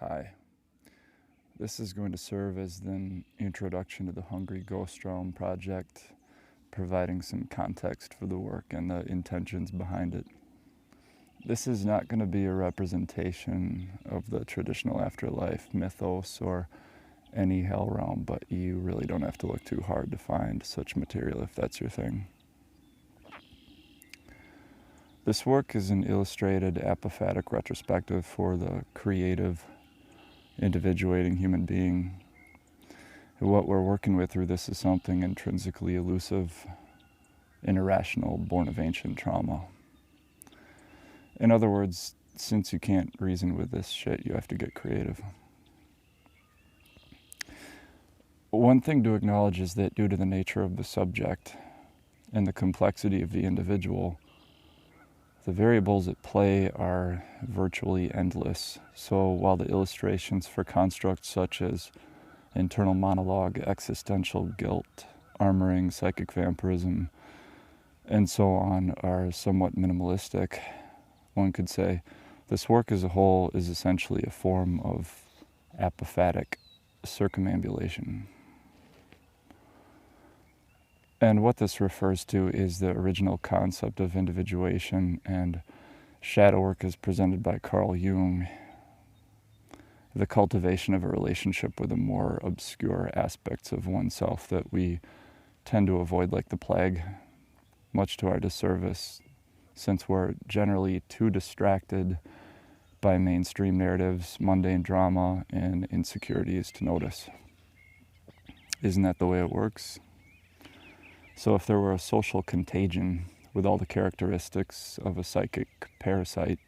Hi. This is going to serve as an introduction to the Hungry Ghost Realm project, providing some context for the work and the intentions behind it. This is not going to be a representation of the traditional afterlife mythos or any hell realm, but you really don't have to look too hard to find such material if that's your thing. This work is an illustrated apophatic retrospective for the creative, individuating human being. What we're working with through this is something intrinsically elusive and irrational, born of ancient trauma. In other words, since you can't reason with this shit, you have to get creative. One thing to acknowledge is that due to the nature of the subject and the complexity of the individual, the variables at play are virtually endless. So while the illustrations for constructs such as internal monologue, existential guilt, armoring, psychic vampirism, and so on are somewhat minimalistic, one could say this work as a whole is essentially a form of apophatic circumambulation. And what this refers to is the original concept of individuation and shadow work as presented by Carl Jung, the cultivation of a relationship with the more obscure aspects of oneself that we tend to avoid like the plague, much to our disservice, since we're generally too distracted by mainstream narratives, mundane drama, and insecurities to notice. Isn't that the way it works? So if there were a social contagion with all the characteristics of a psychic parasite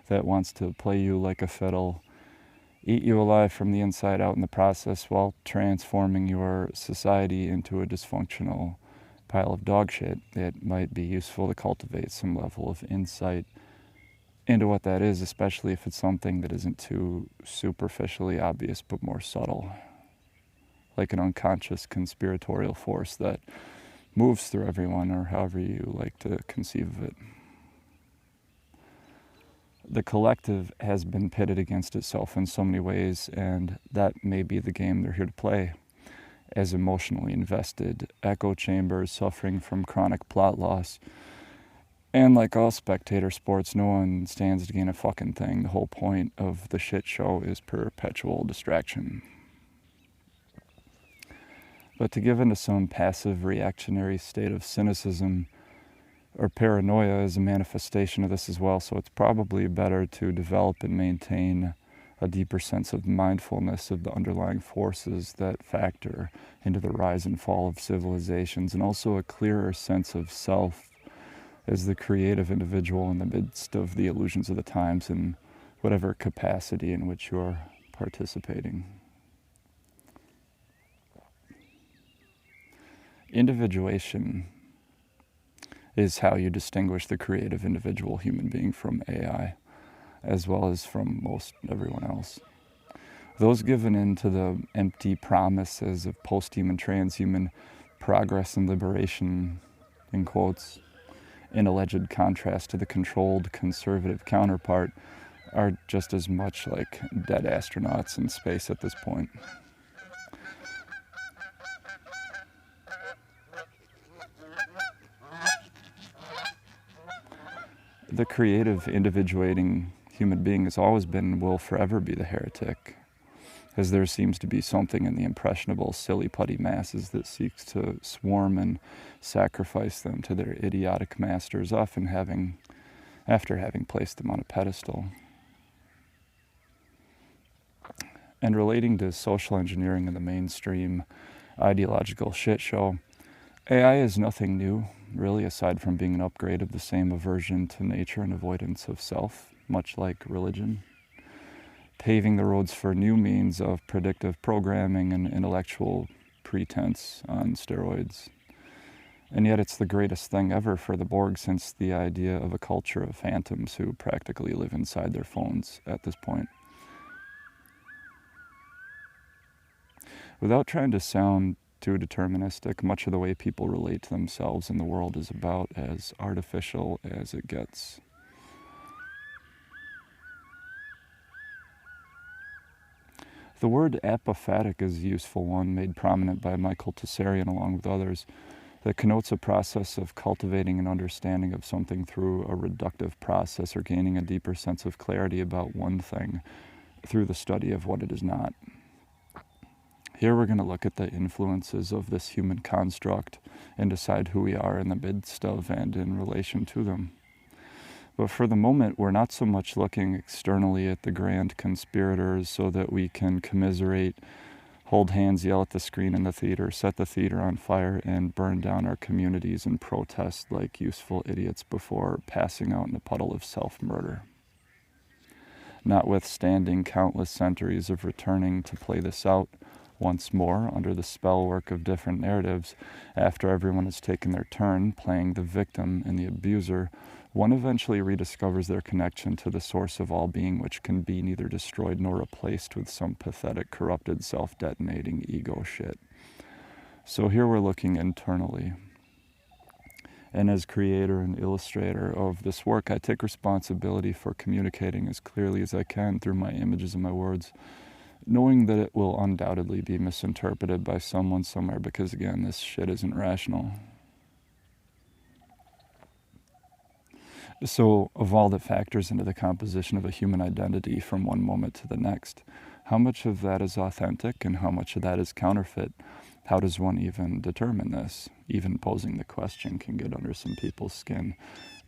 that wants to play you like a fiddle, eat you alive from the inside out in the process while transforming your society into a dysfunctional pile of dog shit, it might be useful to cultivate some level of insight into what that is, especially if it's something that isn't too superficially obvious but more subtle, like an unconscious conspiratorial force that moves through everyone, or however you like to conceive of it. The collective has been pitted against itself in so many ways, and that may be the game they're here to play. As emotionally invested echo chambers suffering from chronic plot loss. And like all spectator sports, no one stands to gain a fucking thing. The whole point of the shit show is perpetual distraction. But to give into some passive reactionary state of cynicism or paranoia is a manifestation of this as well, so it's probably better to develop and maintain a deeper sense of mindfulness of the underlying forces that factor into the rise and fall of civilizations, and also a clearer sense of self as the creative individual in the midst of the illusions of the times in whatever capacity in which you're participating. Individuation is how you distinguish the creative individual human being from AI, as well as from most everyone else. Those given in to the empty promises of post-human, transhuman progress and liberation, in quotes, in alleged contrast to the controlled conservative counterpart, are just as much like dead astronauts in space at this point. The creative, individuating human being has always been and will forever be the heretic, as there seems to be something in the impressionable, silly putty masses that seeks to swarm and sacrifice them to their idiotic masters, often after having placed them on a pedestal. And relating to social engineering in the mainstream ideological shit show, AI is nothing new, really, aside from being an upgrade of the same aversion to nature and avoidance of self, much like religion, paving the roads for new means of predictive programming and intellectual pretense on steroids. And yet it's the greatest thing ever for the Borg, since the idea of a culture of phantoms who practically live inside their phones at this point. Without trying to sound too deterministic, much of the way people relate to themselves in the world is about as artificial as it gets. The word apophatic is a useful one, made prominent by Michael Tessarian along with others, that connotes a process of cultivating an understanding of something through a reductive process or gaining a deeper sense of clarity about one thing through the study of what it is not. Here we're going to look at the influences of this human construct and decide who we are in the midst of and in relation to them. But for the moment, we're not so much looking externally at the grand conspirators so that we can commiserate, hold hands, yell at the screen in the theater, set the theater on fire, and burn down our communities and protest like useful idiots before passing out in a puddle of self-murder. Notwithstanding countless centuries of returning to play this out once more under the spellwork of different narratives, after everyone has taken their turn playing the victim and the abuser, one eventually rediscovers their connection to the source of all being, which can be neither destroyed nor replaced with some pathetic, corrupted, self-detonating ego shit. So here we're looking internally. And as creator and illustrator of this work, I take responsibility for communicating as clearly as I can through my images and my words, knowing that it will undoubtedly be misinterpreted by someone somewhere because, again, this shit isn't rational. So, of all that factors into the composition of a human identity from one moment to the next, how much of that is authentic and how much of that is counterfeit? How does one even determine this? Even posing the question can get under some people's skin.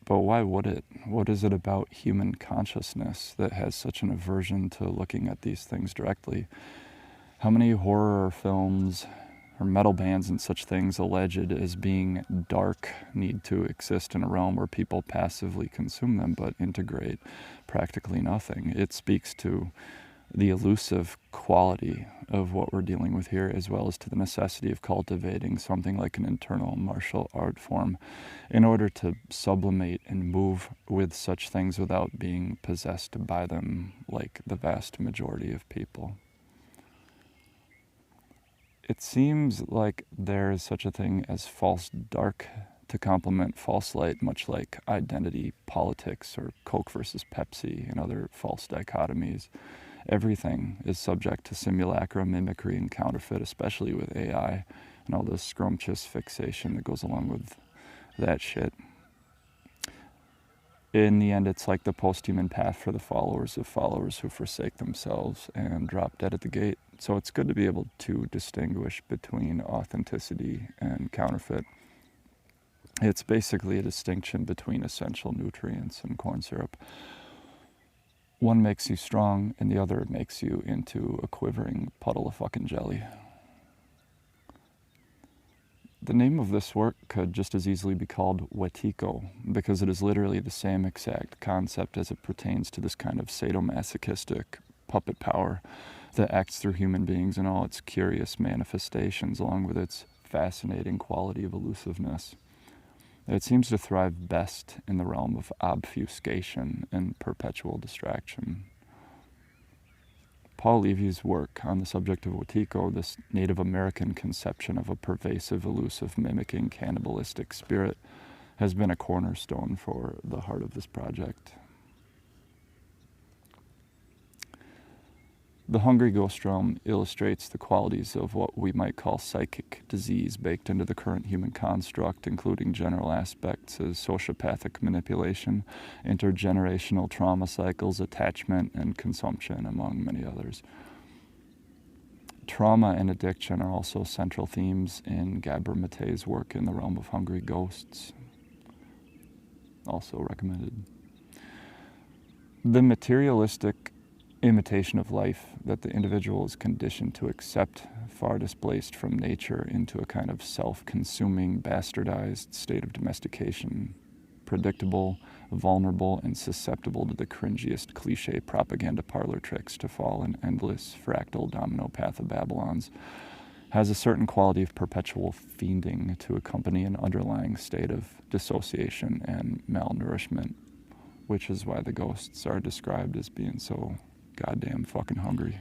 But why would it? What is it about human consciousness that has such an aversion to looking at these things directly? How many horror films or metal bands and such things alleged as being dark need to exist in a realm where people passively consume them but integrate practically nothing? It speaks to the elusive quality of what we're dealing with here, as well as to the necessity of cultivating something like an internal martial art form in order to sublimate and move with such things without being possessed by them like the vast majority of people. It seems like there is such a thing as false dark to complement false light, much like identity politics or Coke versus Pepsi and other false dichotomies. Everything is subject to simulacra, mimicry, and counterfeit, especially with AI and all the scrumptious fixation that goes along with that shit. In the end, it's like the post-human path for the followers of followers who forsake themselves and drop dead at the gate. So it's good to be able to distinguish between authenticity and counterfeit. It's basically a distinction between essential nutrients and corn syrup. One makes you strong, and the other makes you into a quivering puddle of fucking jelly. The name of this work could just as easily be called Wetiko, because it is literally the same exact concept as it pertains to this kind of sadomasochistic puppet power that acts through human beings in all its curious manifestations, along with its fascinating quality of elusiveness. It seems to thrive best in the realm of obfuscation and perpetual distraction. Paul Levy's work on the subject of Wetiko, this Native American conception of a pervasive, elusive, mimicking, cannibalistic spirit, has been a cornerstone for the heart of this project. The Hungry Ghost realm illustrates the qualities of what we might call psychic disease baked into the current human construct, including general aspects as sociopathic manipulation, intergenerational trauma cycles, attachment, and consumption, among many others. Trauma and addiction are also central themes in Gabor Mate's work in the realm of Hungry Ghosts. Also recommended. The materialistic imitation of life that the individual is conditioned to accept, far displaced from nature into a kind of self-consuming, bastardized state of domestication, predictable, vulnerable, and susceptible to the cringiest cliche propaganda parlor tricks to fall in endless fractal domino path of Babylons, has a certain quality of perpetual fiending to accompany an underlying state of dissociation and malnourishment, which is why the ghosts are described as being so goddamn fucking hungry.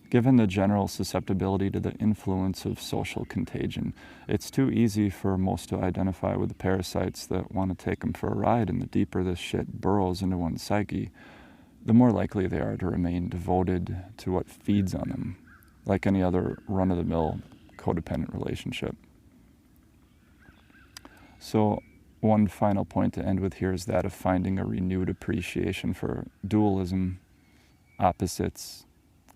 Given the general susceptibility to the influence of social contagion, it's too easy for most to identify with the parasites that want to take them for a ride, and the deeper this shit burrows into one's psyche, the more likely they are to remain devoted to what feeds on them, like any other run-of-the-mill codependent relationship. So one final point to end with here is that of finding a renewed appreciation for dualism, opposites,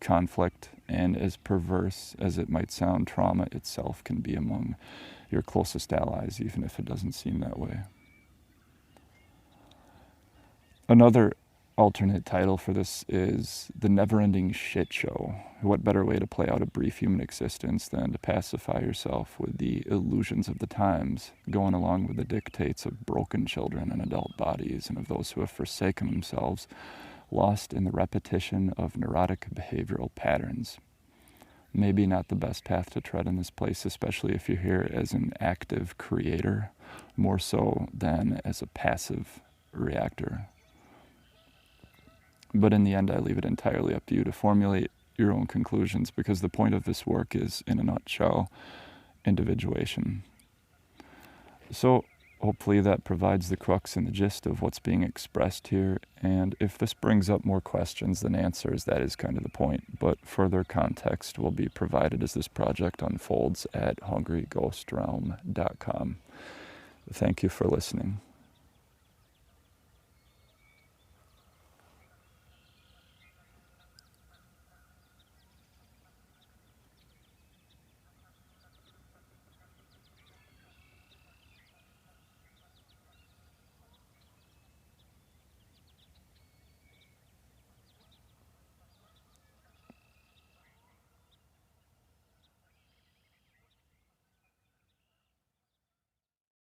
conflict, and as perverse as it might sound, trauma itself can be among your closest allies, even if it doesn't seem that way. Another alternate title for this is The Never-Ending Shit Show. What better way to play out a brief human existence than to pacify yourself with the illusions of the times, going along with the dictates of broken children and adult bodies, and of those who have forsaken themselves, lost in the repetition of neurotic behavioral patterns. Maybe not the best path to tread in this place, especially if you're here as an active creator, more so than as a passive reactor. But in the end, I leave it entirely up to you to formulate your own conclusions, because the point of this work is, in a nutshell, individuation. So hopefully that provides the crux and the gist of what's being expressed here, and if this brings up more questions than answers, that is kind of the point, but further context will be provided as this project unfolds at hungryghostrealm.com. Thank you for listening.